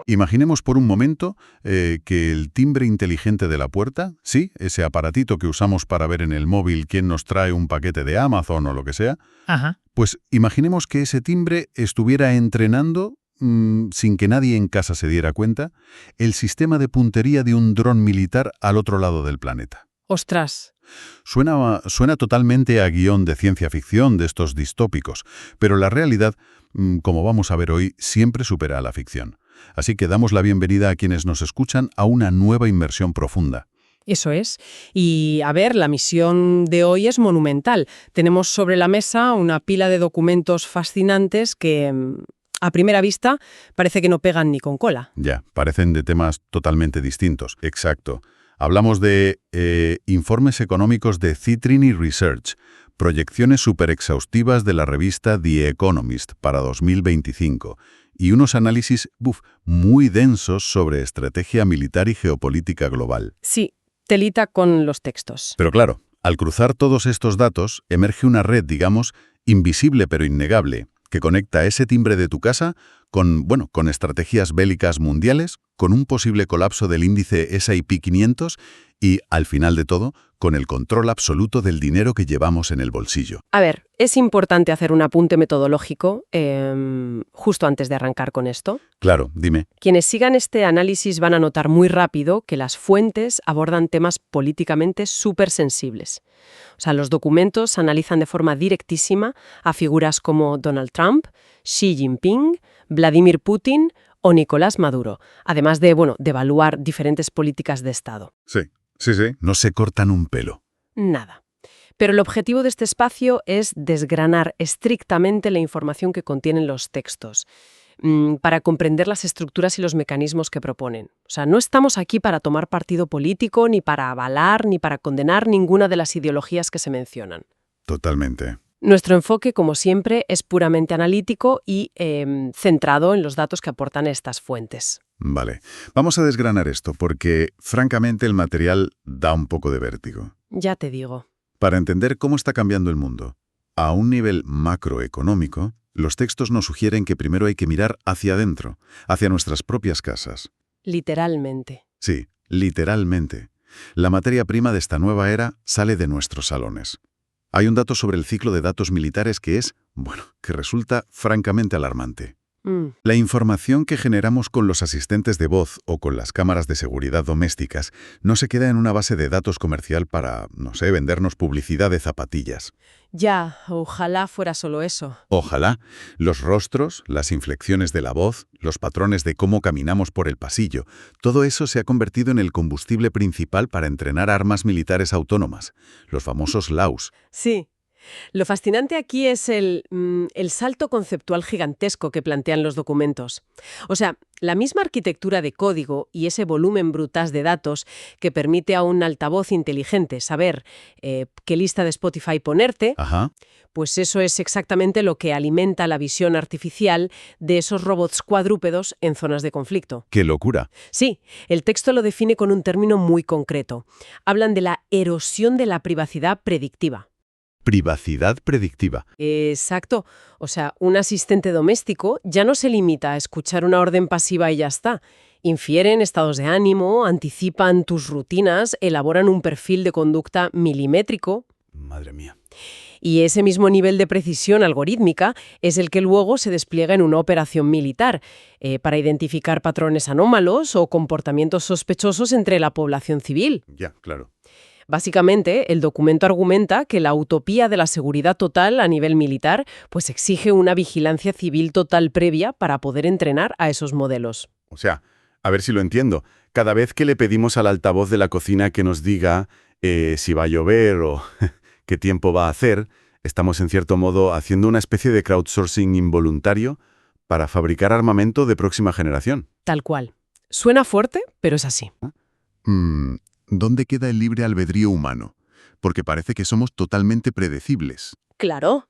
Imaginemos por un momento que el timbre inteligente de la puerta, sí, ese aparatito que usamos para ver en el móvil quién nos trae un paquete de Amazon o lo que sea, Ajá. pues imaginemos que ese timbre estuviera entrenando, sin que nadie en casa se diera cuenta, el sistema de puntería de un dron militar al otro lado del planeta. Ostras. Suena totalmente a guión de ciencia ficción de estos distópicos, pero la realidad, como vamos a ver hoy, siempre supera a la ficción. Así que damos la bienvenida a quienes nos escuchan a una nueva inmersión profunda. Eso es. Y, a ver, la misión de hoy es monumental. Tenemos sobre la mesa una pila de documentos fascinantes que, a primera vista, parece que no pegan ni con cola. Ya, parecen de temas totalmente distintos. Exacto. Hablamos de informes económicos de Citrin Research, proyecciones superexhaustivas de la revista The Economist para 2025 y unos análisis muy densos sobre estrategia militar y geopolítica global. Sí, telita con los textos. Pero claro, al cruzar todos estos datos, emerge una red, digamos, invisible pero innegable, que conecta ese timbre de tu casa con estrategias bélicas mundiales, con un posible colapso del índice S&P 500 y, al final de todo, con el control absoluto del dinero que llevamos en el bolsillo. A ver, es importante hacer un apunte metodológico justo antes de arrancar con esto. Claro, dime. Quienes sigan este análisis van a notar muy rápido que las fuentes abordan temas políticamente súper sensibles. O sea, los documentos analizan de forma directísima a figuras como Donald Trump, Xi Jinping, Vladimir Putin o Nicolás Maduro, además de evaluar diferentes políticas de Estado. Sí. No se cortan un pelo. Nada. Pero el objetivo de este espacio es desgranar estrictamente la información que contienen los textos, para comprender las estructuras y los mecanismos que proponen. O sea, no estamos aquí para tomar partido político, ni para avalar, ni para condenar ninguna de las ideologías que se mencionan. Totalmente. Nuestro enfoque, como siempre, es puramente analítico y centrado en los datos que aportan estas fuentes. Vale, vamos a desgranar esto porque, francamente, el material da un poco de vértigo. Ya te digo. Para entender cómo está cambiando el mundo, a un nivel macroeconómico, los textos nos sugieren que primero hay que mirar hacia adentro, hacia nuestras propias casas. Literalmente. Sí, literalmente. La materia prima de esta nueva era sale de nuestros salones. Hay un dato sobre el ciclo de datos militares que resulta francamente alarmante. La información que generamos con los asistentes de voz o con las cámaras de seguridad domésticas no se queda en una base de datos comercial para, vendernos publicidad de zapatillas. Ya, ojalá fuera solo eso. Ojalá. Los rostros, las inflexiones de la voz, los patrones de cómo caminamos por el pasillo, todo eso se ha convertido en el combustible principal para entrenar armas militares autónomas, los famosos LAUs. Sí. Lo fascinante aquí es el salto conceptual gigantesco que plantean los documentos. O sea, la misma arquitectura de código y ese volumen brutal de datos que permite a un altavoz inteligente saber qué lista de Spotify ponerte, Ajá. pues eso es exactamente lo que alimenta la visión artificial de esos robots cuadrúpedos en zonas de conflicto. ¡Qué locura! Sí, el texto lo define con un término muy concreto. Hablan de la erosión de la privacidad predictiva. Privacidad predictiva. Exacto. O sea, un asistente doméstico ya no se limita a escuchar una orden pasiva y ya está. Infieren estados de ánimo, anticipan tus rutinas, elaboran un perfil de conducta milimétrico. Madre mía. Y ese mismo nivel de precisión algorítmica es el que luego se despliega en una operación militar, para identificar patrones anómalos o comportamientos sospechosos entre la población civil. Ya, claro. Básicamente, el documento argumenta que la utopía de la seguridad total a nivel militar pues exige una vigilancia civil total previa para poder entrenar a esos modelos. O sea, A ver si lo entiendo. Cada vez que le pedimos al altavoz de la cocina que nos diga si va a llover o qué tiempo va a hacer, estamos en cierto modo haciendo una especie de crowdsourcing involuntario para fabricar armamento de próxima generación. Tal cual. Suena fuerte, pero es así. ¿Dónde queda el libre albedrío humano? Porque parece que somos totalmente predecibles. Claro.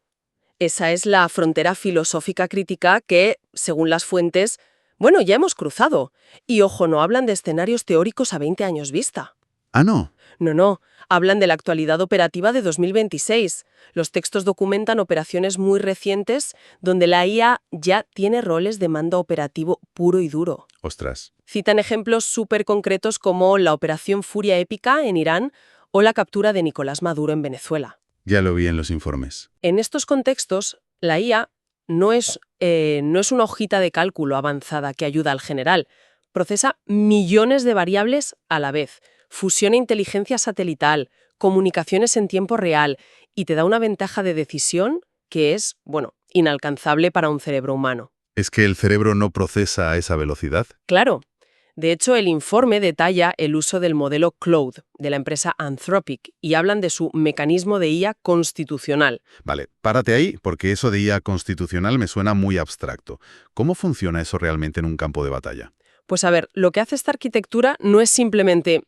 Esa es la frontera filosófica crítica que, según las fuentes, bueno, ya hemos cruzado. Y ojo, no hablan de escenarios teóricos a 20 años vista. Ah, no. No, hablan de la actualidad operativa de 2026. Los textos documentan operaciones muy recientes donde la IA ya tiene roles de mando operativo puro y duro. Ostras. Citan ejemplos súper concretos como la Operación Furia Épica en Irán o la captura de Nicolás Maduro en Venezuela. Ya lo vi en los informes. En estos contextos, la IA no es una hojita de cálculo avanzada que ayuda al general. Procesa millones de variables a la vez. Fusiona inteligencia satelital, comunicaciones en tiempo real y te da una ventaja de decisión que es, bueno, inalcanzable para un cerebro humano. ¿Es que el cerebro no procesa a esa velocidad? Claro. De hecho, el informe detalla el uso del modelo Claude de la empresa Anthropic y hablan de su mecanismo de IA constitucional. Vale, párate ahí, porque eso de IA constitucional me suena muy abstracto. ¿Cómo funciona eso realmente en un campo de batalla? Pues a ver, lo que hace esta arquitectura no es simplemente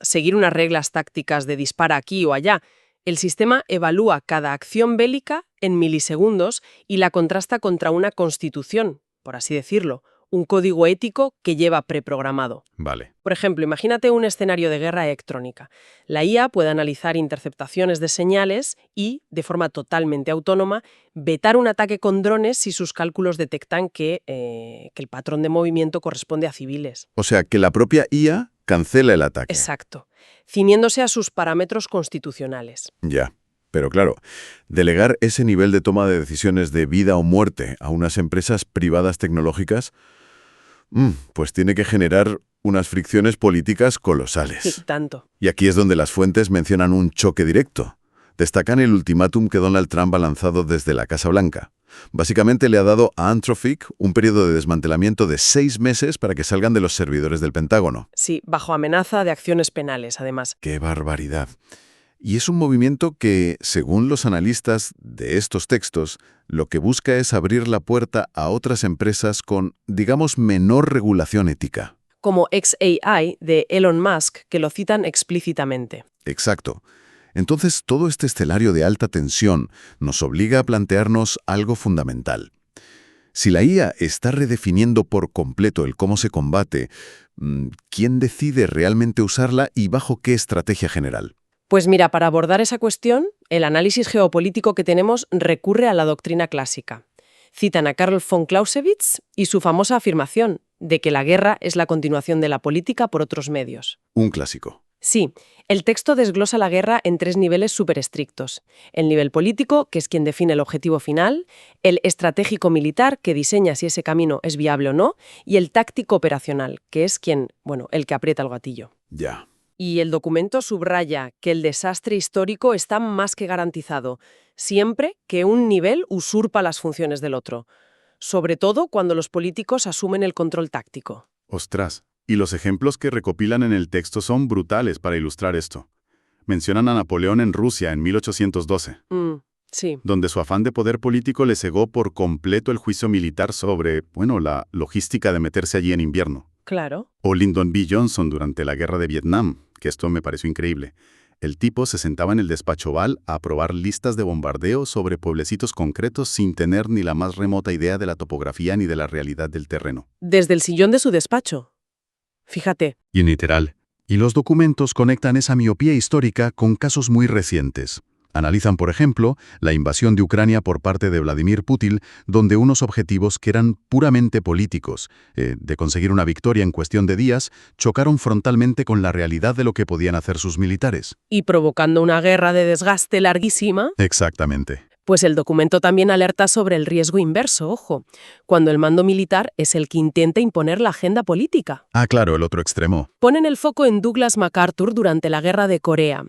seguir unas reglas tácticas de dispara aquí o allá. El sistema evalúa cada acción bélica en milisegundos y la contrasta contra una constitución, por así decirlo, un código ético que lleva preprogramado. Vale. Por ejemplo, imagínate un escenario de guerra electrónica. La IA puede analizar interceptaciones de señales y, de forma totalmente autónoma, vetar un ataque con drones si sus cálculos detectan que el patrón de movimiento corresponde a civiles. O sea, que la propia IA cancela el ataque. Exacto, ciñéndose a sus parámetros constitucionales. Ya. Pero claro, delegar ese nivel de toma de decisiones de vida o muerte a unas empresas privadas tecnológicas, pues tiene que generar unas fricciones políticas colosales. Y tanto. Y aquí es donde las fuentes mencionan un choque directo. Destacan el ultimátum que Donald Trump ha lanzado desde la Casa Blanca. Básicamente le ha dado a Anthropic un periodo de desmantelamiento de 6 meses para que salgan de los servidores del Pentágono. Sí, bajo amenaza de acciones penales, además. ¡Qué barbaridad! Y es un movimiento que, según los analistas de estos textos, lo que busca es abrir la puerta a otras empresas con, digamos, menor regulación ética. Como xAI de Elon Musk, que lo citan explícitamente. Exacto. Entonces, todo este escenario de alta tensión nos obliga a plantearnos algo fundamental. Si la IA está redefiniendo por completo el cómo se combate, ¿quién decide realmente usarla y bajo qué estrategia general? Pues mira, para abordar esa cuestión, el análisis geopolítico que tenemos recurre a la doctrina clásica. Citan a Karl von Clausewitz y su famosa afirmación de que la guerra es la continuación de la política por otros medios. Un clásico. Sí, el texto desglosa la guerra en 3 niveles súper estrictos. El nivel político, que es quien define el objetivo final, el estratégico militar, que diseña si ese camino es viable o no, y el táctico operacional, que es el que aprieta el gatillo. Ya. Y el documento subraya que el desastre histórico está más que garantizado, siempre que un nivel usurpa las funciones del otro, sobre todo cuando los políticos asumen el control táctico. Ostras. Y los ejemplos que recopilan en el texto son brutales para ilustrar esto. Mencionan a Napoleón en Rusia en 1812. Sí. Donde su afán de poder político le cegó por completo el juicio militar sobre, la logística de meterse allí en invierno. Claro. O Lyndon B. Johnson durante la guerra de Vietnam, que esto me pareció increíble. El tipo se sentaba en el despacho Oval a aprobar listas de bombardeo sobre pueblecitos concretos sin tener ni la más remota idea de la topografía ni de la realidad del terreno. Desde el sillón de su despacho. Fíjate. Y literal. Y los documentos conectan esa miopía histórica con casos muy recientes. Analizan, por ejemplo, la invasión de Ucrania por parte de Vladimir Putin, donde unos objetivos que eran puramente políticos, de conseguir una victoria en cuestión de días, chocaron frontalmente con la realidad de lo que podían hacer sus militares. Y provocando una guerra de desgaste larguísima. Exactamente. Pues el documento también alerta sobre el riesgo inverso, ojo, cuando el mando militar es el que intenta imponer la agenda política. Ah, claro, el otro extremo. Ponen el foco en Douglas MacArthur durante la Guerra de Corea,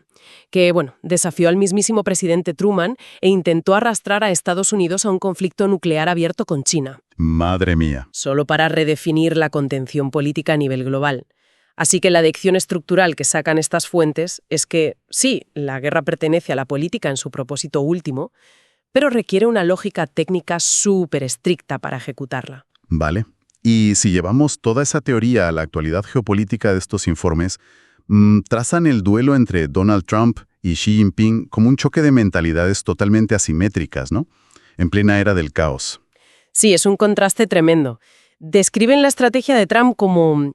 que, desafió al mismísimo presidente Truman e intentó arrastrar a Estados Unidos a un conflicto nuclear abierto con China. Madre mía. Solo para redefinir la contención política a nivel global. Así que la lección estructural que sacan estas fuentes es que, sí, la guerra pertenece a la política en su propósito último, pero requiere una lógica técnica súper estricta para ejecutarla. Vale. Y si llevamos toda esa teoría a la actualidad geopolítica de estos informes, trazan el duelo entre Donald Trump y Xi Jinping como un choque de mentalidades totalmente asimétricas, ¿no? En plena era del caos. Sí, es un contraste tremendo. Describen la estrategia de Trump como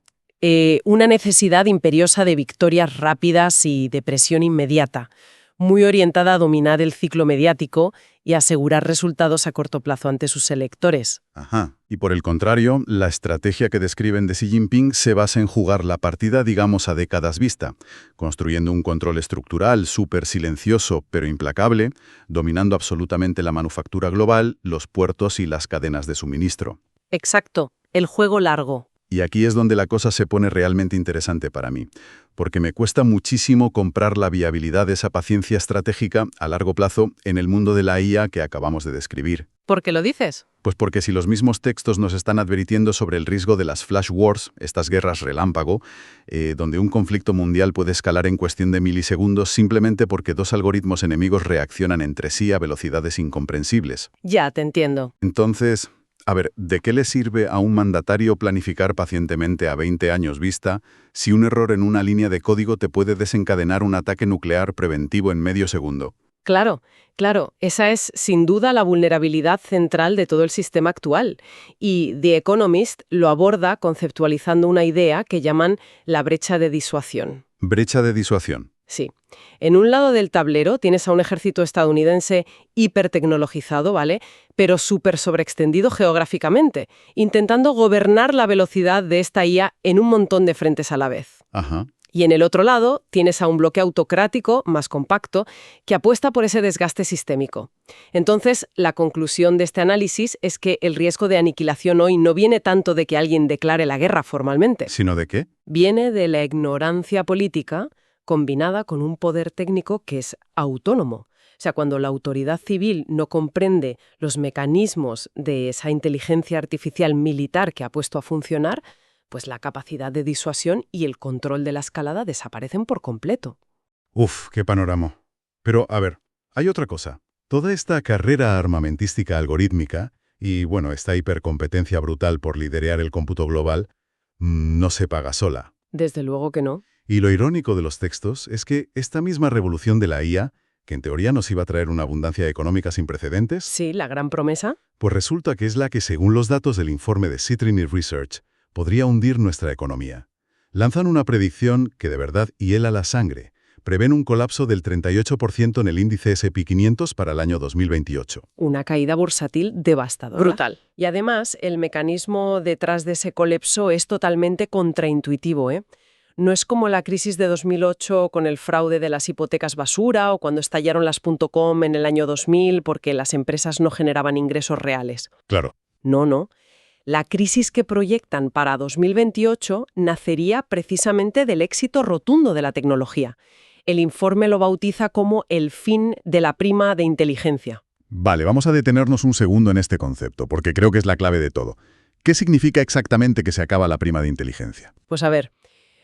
una necesidad imperiosa de victorias rápidas y de presión inmediata, muy orientada a dominar el ciclo mediático y asegurar resultados a corto plazo ante sus electores. Ajá. Y por el contrario, la estrategia que describen de Xi Jinping se basa en jugar la partida, digamos, a décadas vista, construyendo un control estructural súper silencioso pero implacable, dominando absolutamente la manufactura global, los puertos y las cadenas de suministro. Exacto, el juego largo. Y aquí es donde la cosa se pone realmente interesante para mí, porque me cuesta muchísimo comprar la viabilidad de esa paciencia estratégica a largo plazo en el mundo de la IA que acabamos de describir. ¿Por qué lo dices? Pues porque si los mismos textos nos están advirtiendo sobre el riesgo de las flash wars, estas guerras relámpago, donde un conflicto mundial puede escalar en cuestión de milisegundos simplemente porque dos algoritmos enemigos reaccionan entre sí a velocidades incomprensibles. Ya, te entiendo. Entonces, a ver, ¿de qué le sirve a un mandatario planificar pacientemente a 20 años vista si un error en una línea de código te puede desencadenar un ataque nuclear preventivo en medio segundo? Claro, esa es sin duda la vulnerabilidad central de todo el sistema actual. Y The Economist lo aborda conceptualizando una idea que llaman la brecha de disuasión. Brecha de disuasión. Sí. En un lado del tablero tienes a un ejército estadounidense hipertecnologizado, ¿vale? Pero súper sobreextendido geográficamente, intentando gobernar la velocidad de esta IA en un montón de frentes a la vez. Ajá. Y en el otro lado tienes a un bloque autocrático, más compacto, que apuesta por ese desgaste sistémico. Entonces, la conclusión de este análisis es que el riesgo de aniquilación hoy no viene tanto de que alguien declare la guerra formalmente. ¿Sino de qué? Viene de la ignorancia política combinada con un poder técnico que es autónomo. O sea, cuando la autoridad civil no comprende los mecanismos de esa inteligencia artificial militar que ha puesto a funcionar, pues la capacidad de disuasión y el control de la escalada desaparecen por completo. Uf, qué panorama. Pero, a ver, hay otra cosa. Toda esta carrera armamentística algorítmica y, bueno, esta hipercompetencia brutal por liderear el cómputo global, no se paga sola. Desde luego que no. Y lo irónico de los textos es que esta misma revolución de la IA, que en teoría nos iba a traer una abundancia económica sin precedentes, Sí, la gran promesa. pues resulta que es la que, según los datos del informe de Citrin Research, podría hundir nuestra economía. Lanzan una predicción que de verdad hiela la sangre. Prevén un colapso del 38% en el índice S&P 500 para el año 2028. Una caída bursátil devastadora. Brutal. Y además, el mecanismo detrás de ese colapso es totalmente contraintuitivo, ¿eh? No es como la crisis de 2008 con el fraude de las hipotecas basura o cuando estallaron las .com en el año 2000 porque las empresas no generaban ingresos reales. Claro. No. La crisis que proyectan para 2028 nacería precisamente del éxito rotundo de la tecnología. El informe lo bautiza como el fin de la prima de inteligencia. Vale, vamos a detenernos un segundo en este concepto, porque creo que es la clave de todo. ¿Qué significa exactamente que se acaba la prima de inteligencia? Pues a ver,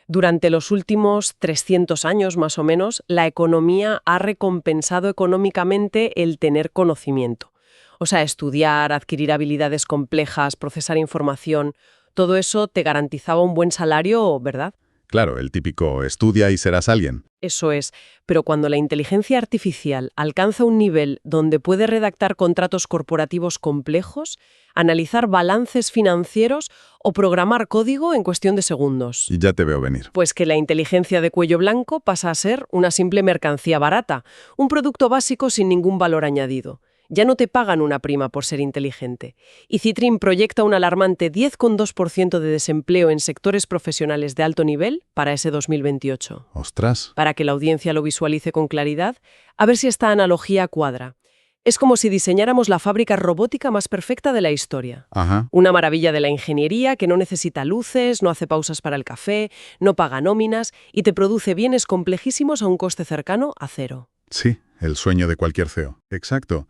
durante los últimos 300 años más o menos, la economía ha recompensado económicamente el tener conocimiento. O sea, estudiar, adquirir habilidades complejas, procesar información, todo eso te garantizaba un buen salario, ¿verdad? Claro, el típico estudia y serás alguien. Eso es, pero cuando la inteligencia artificial alcanza un nivel donde puede redactar contratos corporativos complejos, analizar balances financieros o programar código en cuestión de segundos. Y ya te veo venir. Pues que la inteligencia de cuello blanco pasa a ser una simple mercancía barata, un producto básico sin ningún valor añadido. Ya no te pagan una prima por ser inteligente. Y Citrin proyecta un alarmante 10,2% de desempleo en sectores profesionales de alto nivel para ese 2028. ¡Ostras! Para que la audiencia lo visualice con claridad, a ver si esta analogía cuadra. Es como si diseñáramos la fábrica robótica más perfecta de la historia. Ajá. Una maravilla de la ingeniería que no necesita luces, no hace pausas para el café, no paga nóminas y te produce bienes complejísimos a un coste cercano a cero. Sí, el sueño de cualquier CEO. Exacto.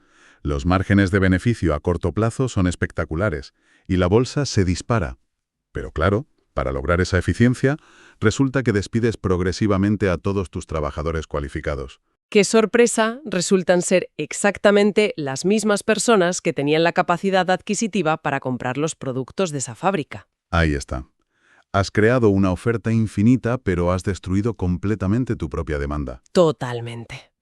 Los márgenes de beneficio a corto plazo son espectaculares y la bolsa se dispara. Pero claro, para lograr esa eficiencia, resulta que despides progresivamente a todos tus trabajadores cualificados. ¡Qué sorpresa! Resultan ser exactamente las mismas personas que tenían la capacidad adquisitiva para comprar los productos de esa fábrica. Ahí está. Has creado una oferta infinita, pero has destruido completamente tu propia demanda. Totalmente.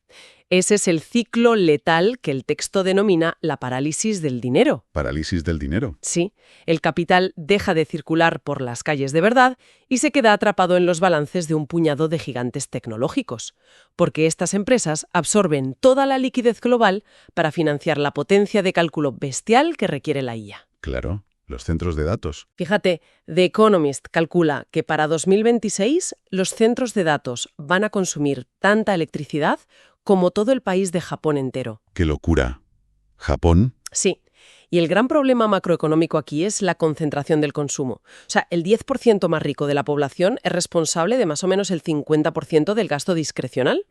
Ese es el ciclo letal que el texto denomina la parálisis del dinero. ¿Parálisis del dinero? Sí, el capital deja de circular por las calles de verdad y se queda atrapado en los balances de un puñado de gigantes tecnológicos, porque estas empresas absorben toda la liquidez global para financiar la potencia de cálculo bestial que requiere la IA. Claro, los centros de datos. Fíjate, The Economist calcula que para 2026 los centros de datos van a consumir tanta electricidad como todo el país de Japón entero. ¡Qué locura! ¿Japón? Sí. Y el gran problema macroeconómico aquí es la concentración del consumo. O sea, el 10% más rico de la población es responsable de más o menos el 50% del gasto discrecional.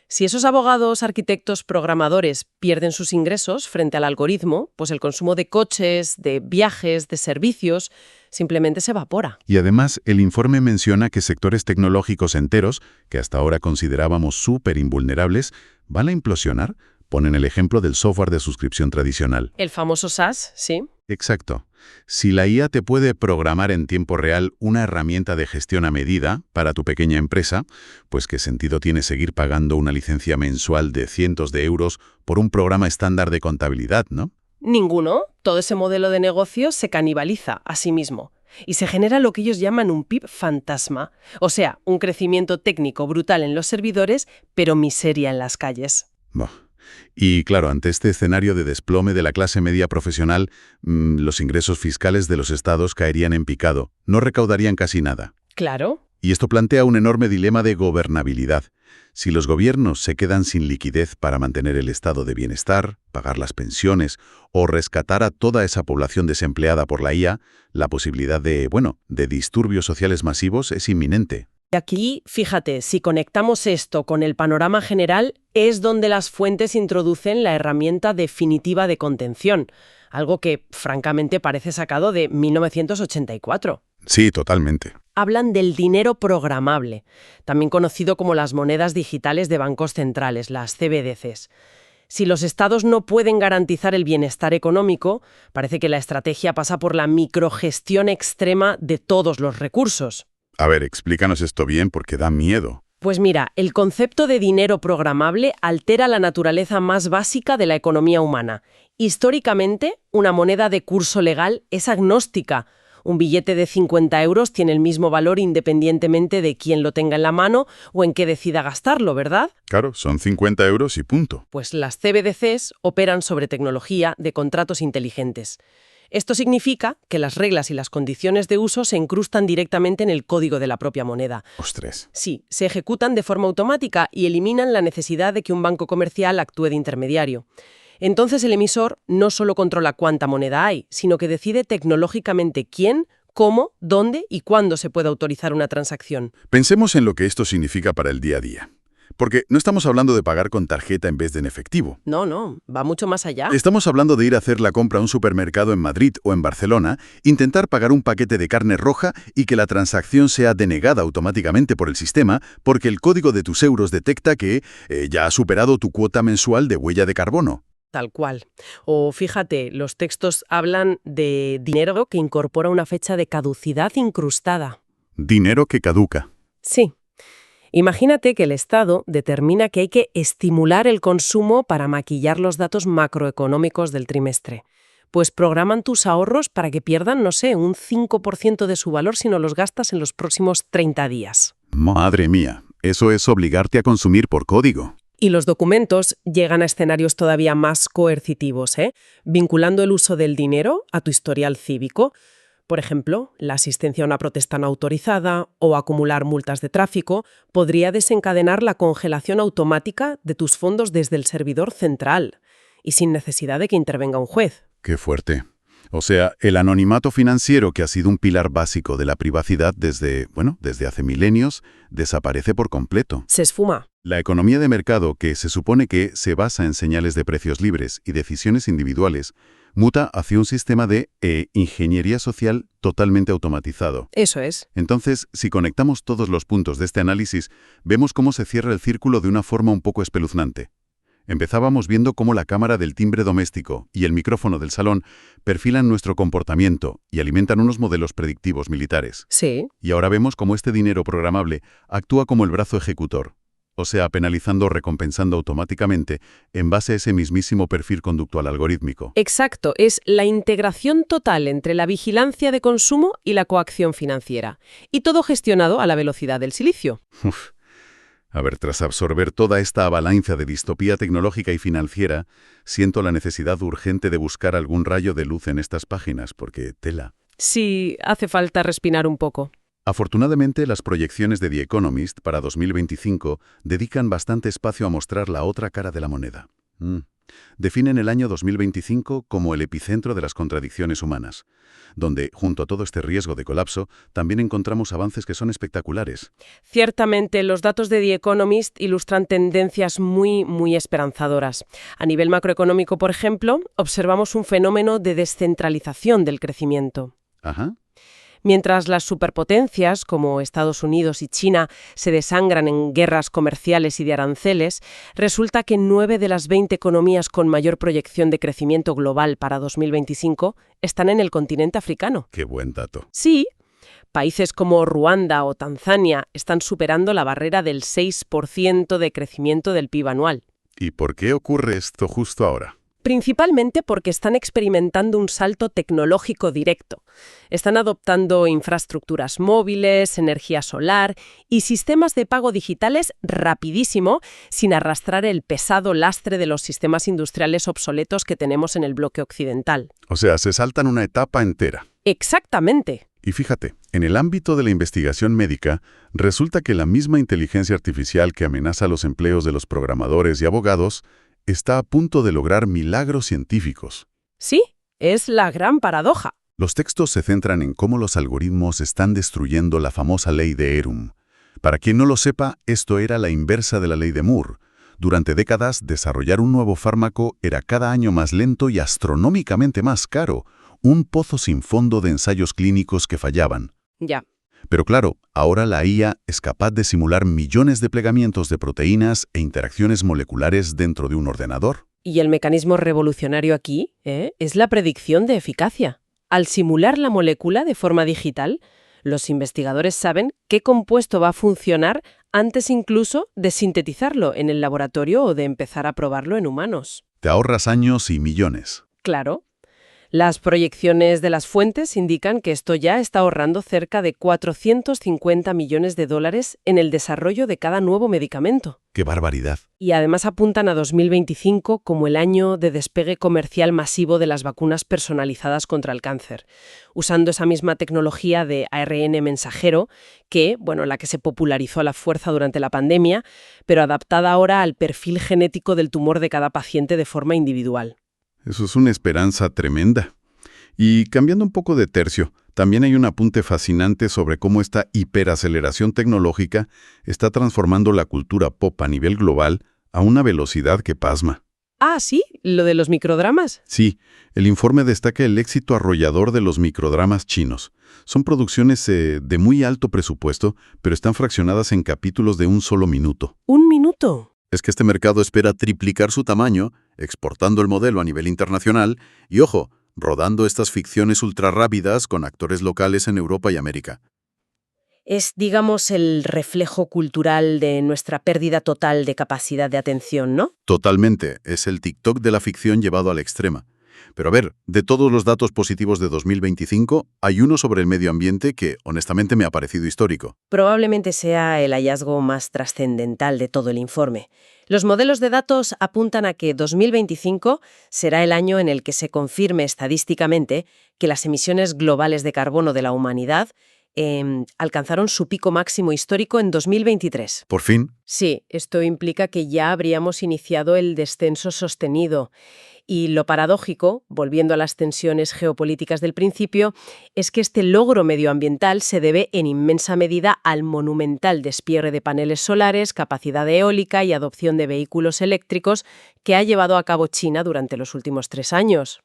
Si esos abogados, arquitectos, programadores pierden sus ingresos frente al algoritmo, pues el consumo de coches, de viajes, de servicios, simplemente se evapora. Y además, el informe menciona que sectores tecnológicos enteros, que hasta ahora considerábamos súper invulnerables, van a implosionar. Ponen el ejemplo del software de suscripción tradicional. El famoso SaaS, sí. Exacto. Si la IA te puede programar en tiempo real una herramienta de gestión a medida para tu pequeña empresa, pues ¿qué sentido tiene seguir pagando una licencia mensual de cientos de euros por un programa estándar de contabilidad, no? Ninguno. Todo ese modelo de negocio se canibaliza a sí mismo. Y se genera lo que ellos llaman un PIB fantasma. O sea, un crecimiento técnico brutal en los servidores, pero miseria en las calles. Y claro, ante este escenario de desplome de la clase media profesional, los ingresos fiscales de los estados caerían en picado, no recaudarían casi nada. Claro. Y esto plantea un enorme dilema de gobernabilidad. Si los gobiernos se quedan sin liquidez para mantener el estado de bienestar, pagar las pensiones o rescatar a toda esa población desempleada por la IA, la posibilidad de disturbios sociales masivos es inminente. Y aquí, fíjate, si conectamos esto con el panorama general, es donde las fuentes introducen la herramienta definitiva de contención, algo que, francamente, parece sacado de 1984. Sí, totalmente. Hablan del dinero programable, también conocido como las monedas digitales de bancos centrales, las CBDCs. Si los estados no pueden garantizar el bienestar económico, parece que la estrategia pasa por la microgestión extrema de todos los recursos. A ver, explícanos esto bien porque da miedo. Pues mira, el concepto de dinero programable altera la naturaleza más básica de la economía humana. Históricamente, una moneda de curso legal es agnóstica. Un billete de 50 euros tiene el mismo valor independientemente de quién lo tenga en la mano o en qué decida gastarlo, ¿verdad? Claro, son 50 euros y punto. Pues las CBDCs operan sobre tecnología de contratos inteligentes. Esto significa que las reglas y las condiciones de uso se incrustan directamente en el código de la propia moneda. ¡Ostras! Sí, se ejecutan de forma automática y eliminan la necesidad de que un banco comercial actúe de intermediario. Entonces el emisor no solo controla cuánta moneda hay, sino que decide tecnológicamente quién, cómo, dónde y cuándo se puede autorizar una transacción. Pensemos en lo que esto significa para el día a día. Porque no estamos hablando de pagar con tarjeta en vez de en efectivo. No, va mucho más allá. Estamos hablando de ir a hacer la compra a un supermercado en Madrid o en Barcelona, intentar pagar un paquete de carne roja y que la transacción sea denegada automáticamente por el sistema porque el código de tus euros detecta que ya ha superado tu cuota mensual de huella de carbono. Tal cual. O fíjate, los textos hablan de dinero que incorpora una fecha de caducidad incrustada. Dinero que caduca. Sí. Imagínate que el Estado determina que hay que estimular el consumo para maquillar los datos macroeconómicos del trimestre. Pues programan tus ahorros para que pierdan, no sé, un 5% de su valor si no los gastas en los próximos 30 días. Madre mía, eso es obligarte a consumir por código. Y los documentos llegan a escenarios todavía más coercitivos, vinculando el uso del dinero a tu historial cívico. Por ejemplo, la asistencia a una protesta no autorizada o acumular multas de tráfico podría desencadenar la congelación automática de tus fondos desde el servidor central y sin necesidad de que intervenga un juez. Qué fuerte. O sea, el anonimato financiero, que ha sido un pilar básico de la privacidad desde hace milenios, desaparece por completo. Se esfuma. La economía de mercado, que se supone que se basa en señales de precios libres y decisiones individuales, muta hacia un sistema de ingeniería social totalmente automatizado. Eso es. Entonces, si conectamos todos los puntos de este análisis, vemos cómo se cierra el círculo de una forma un poco espeluznante. Empezábamos viendo cómo la cámara del timbre doméstico y el micrófono del salón perfilan nuestro comportamiento y alimentan unos modelos predictivos militares. Sí. Y ahora vemos cómo este dinero programable actúa como el brazo ejecutor, o sea, penalizando o recompensando automáticamente en base a ese mismísimo perfil conductual algorítmico. Exacto, es la integración total entre la vigilancia de consumo y la coacción financiera. Y todo gestionado a la velocidad del silicio. A ver, tras absorber toda esta avalancha de distopía tecnológica y financiera, siento la necesidad urgente de buscar algún rayo de luz en estas páginas, porque tela. Sí, hace falta respirar un poco. Afortunadamente, las proyecciones de The Economist para 2025 dedican bastante espacio a mostrar la otra cara de la moneda. Definen el año 2025 como el epicentro de las contradicciones humanas, donde, junto a todo este riesgo de colapso, también encontramos avances que son espectaculares. Ciertamente, los datos de The Economist ilustran tendencias muy esperanzadoras. A nivel macroeconómico, por ejemplo, observamos un fenómeno de descentralización del crecimiento. Ajá. Mientras las superpotencias, como Estados Unidos y China, se desangran en guerras comerciales y de aranceles, resulta que 9 de las 20 economías con mayor proyección de crecimiento global para 2025 están en el continente africano. Qué buen dato. Sí, países como Ruanda o Tanzania están superando la barrera del 6% de crecimiento del PIB anual. ¿Y por qué ocurre esto justo ahora? Principalmente porque están experimentando un salto tecnológico directo. Están adoptando infraestructuras móviles, energía solar y sistemas de pago digitales rapidísimo, sin arrastrar el pesado lastre de los sistemas industriales obsoletos que tenemos en el bloque occidental. O sea, se saltan una etapa entera. Exactamente. Y fíjate, en el ámbito de la investigación médica, resulta que la misma inteligencia artificial que amenaza los empleos de los programadores y abogados está a punto de lograr milagros científicos. Sí, es la gran paradoja. Los textos se centran en cómo los algoritmos están destruyendo la famosa ley de Erum. Para quien no lo sepa, esto era la inversa de la ley de Moore. Durante décadas, desarrollar un nuevo fármaco era cada año más lento y astronómicamente más caro, un pozo sin fondo de ensayos clínicos que fallaban. Ya. Pero claro, ahora la IA es capaz de simular millones de plegamientos de proteínas e interacciones moleculares dentro de un ordenador. Y el mecanismo revolucionario aquí es la predicción de eficacia. Al simular la molécula de forma digital, los investigadores saben qué compuesto va a funcionar antes incluso de sintetizarlo en el laboratorio o de empezar a probarlo en humanos. Te ahorras años y millones. Claro. Las proyecciones de las fuentes indican que esto ya está ahorrando cerca de 450 millones de dólares en el desarrollo de cada nuevo medicamento. ¡Qué barbaridad! Y además apuntan a 2025 como el año de despegue comercial masivo de las vacunas personalizadas contra el cáncer, usando esa misma tecnología de ARN mensajero que, la que se popularizó a la fuerza durante la pandemia, pero adaptada ahora al perfil genético del tumor de cada paciente de forma individual. Eso es una esperanza tremenda. Y cambiando un poco de tercio, también hay un apunte fascinante sobre cómo esta hiperaceleración tecnológica está transformando la cultura pop a nivel global a una velocidad que pasma. Ah, ¿sí? ¿Lo de los microdramas? Sí, el informe destaca el éxito arrollador de los microdramas chinos. Son producciones de muy alto presupuesto, pero están fraccionadas en capítulos de un solo minuto. ¿Un minuto? Es que este mercado espera triplicar su tamaño, exportando el modelo a nivel internacional y, ojo, rodando estas ficciones ultrarrápidas con actores locales en Europa y América. Es, digamos, el reflejo cultural de nuestra pérdida total de capacidad de atención, ¿no? Totalmente, es el TikTok de la ficción llevado al extremo. Pero a ver, de todos los datos positivos de 2025, hay uno sobre el medio ambiente que, honestamente, me ha parecido histórico. Probablemente sea el hallazgo más trascendental de todo el informe. Los modelos de datos apuntan a que 2025 será el año en el que se confirme estadísticamente que las emisiones globales de carbono de la humanidad alcanzaron su pico máximo histórico en 2023. ¿Por fin? Sí, esto implica que ya habríamos iniciado el descenso sostenido. Y lo paradójico, volviendo a las tensiones geopolíticas del principio, es que este logro medioambiental se debe en inmensa medida al monumental despliegue de paneles solares, capacidad eólica y adopción de vehículos eléctricos que ha llevado a cabo China durante los últimos 3 años.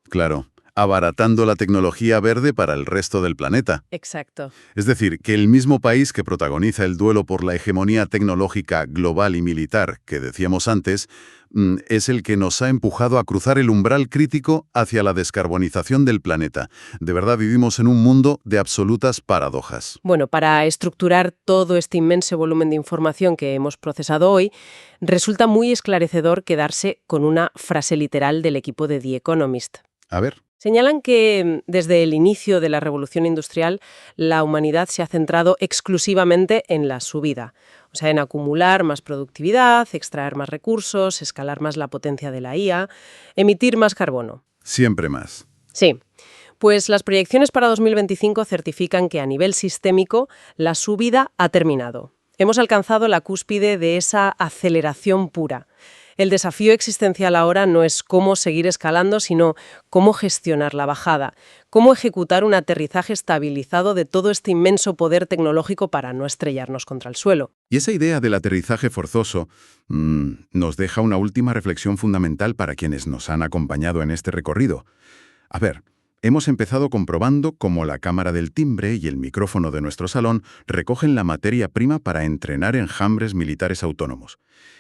Claro, abaratando la tecnología verde para el resto del planeta. Exacto. Es decir, que el mismo país que protagoniza el duelo por la hegemonía tecnológica global y militar que decíamos antes, es el que nos ha empujado a cruzar el umbral crítico hacia la descarbonización del planeta. De verdad vivimos en un mundo de absolutas paradojas. Bueno, para estructurar todo este inmenso volumen de información que hemos procesado hoy, resulta muy esclarecedor quedarse con una frase literal del equipo de The Economist. A ver. Señalan que desde el inicio de la revolución industrial, la humanidad se ha centrado exclusivamente en la subida. O sea, en acumular más productividad, extraer más recursos, escalar más la potencia de la IA, emitir más carbono. Siempre más. Sí. Pues las proyecciones para 2025 certifican que a nivel sistémico la subida ha terminado. Hemos alcanzado la cúspide de esa aceleración pura. El desafío existencial ahora no es cómo seguir escalando, sino cómo gestionar la bajada, cómo ejecutar un aterrizaje estabilizado de todo este inmenso poder tecnológico para no estrellarnos contra el suelo. Y esa idea del aterrizaje forzoso nos deja una última reflexión fundamental para quienes nos han acompañado en este recorrido. A ver, hemos empezado comprobando cómo la cámara del timbre y el micrófono de nuestro salón recogen la materia prima para entrenar enjambres militares autónomos.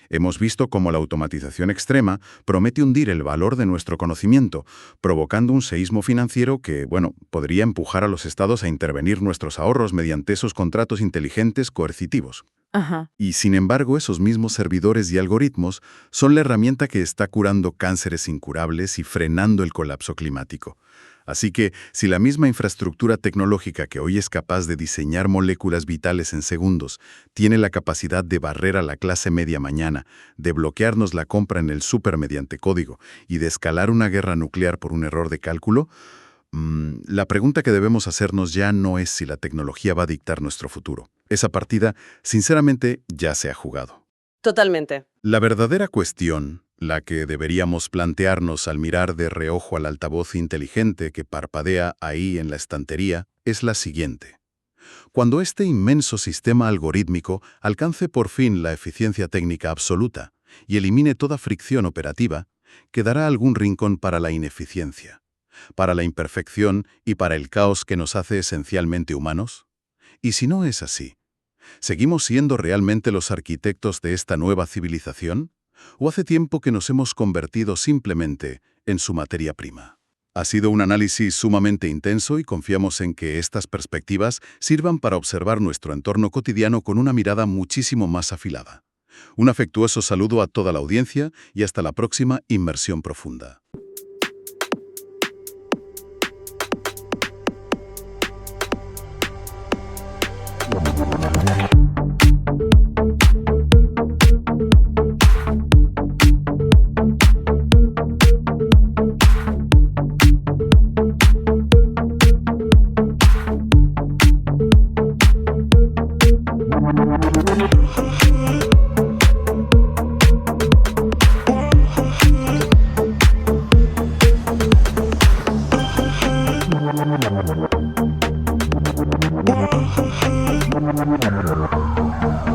Hemos visto cómo la automatización extrema promete hundir el valor de nuestro conocimiento, provocando un seísmo financiero que, podría empujar a los estados a intervenir nuestros ahorros mediante esos contratos inteligentes coercitivos. Ajá. Y sin embargo, esos mismos servidores y algoritmos son la herramienta que está curando cánceres incurables y frenando el colapso climático. Así que, si la misma infraestructura tecnológica que hoy es capaz de diseñar moléculas vitales en segundos, tiene la capacidad de barrer a la clase media mañana, de bloquearnos la compra en el súper mediante código y de escalar una guerra nuclear por un error de cálculo, la pregunta que debemos hacernos ya no es si la tecnología va a dictar nuestro futuro. Esa partida, sinceramente, ya se ha jugado. Totalmente. La verdadera cuestión, la que deberíamos plantearnos al mirar de reojo al altavoz inteligente que parpadea ahí en la estantería, es la siguiente. Cuando este inmenso sistema algorítmico alcance por fin la eficiencia técnica absoluta y elimine toda fricción operativa, quedará algún rincón para la ineficiencia, para la imperfección y para el caos que nos hace esencialmente humanos. Y si no es así, ¿seguimos siendo realmente los arquitectos de esta nueva civilización? ¿O hace tiempo que nos hemos convertido simplemente en su materia prima? Ha sido un análisis sumamente intenso y confiamos en que estas perspectivas sirvan para observar nuestro entorno cotidiano con una mirada muchísimo más afilada. Un afectuoso saludo a toda la audiencia y hasta la próxima Inmersión Profunda. Wow.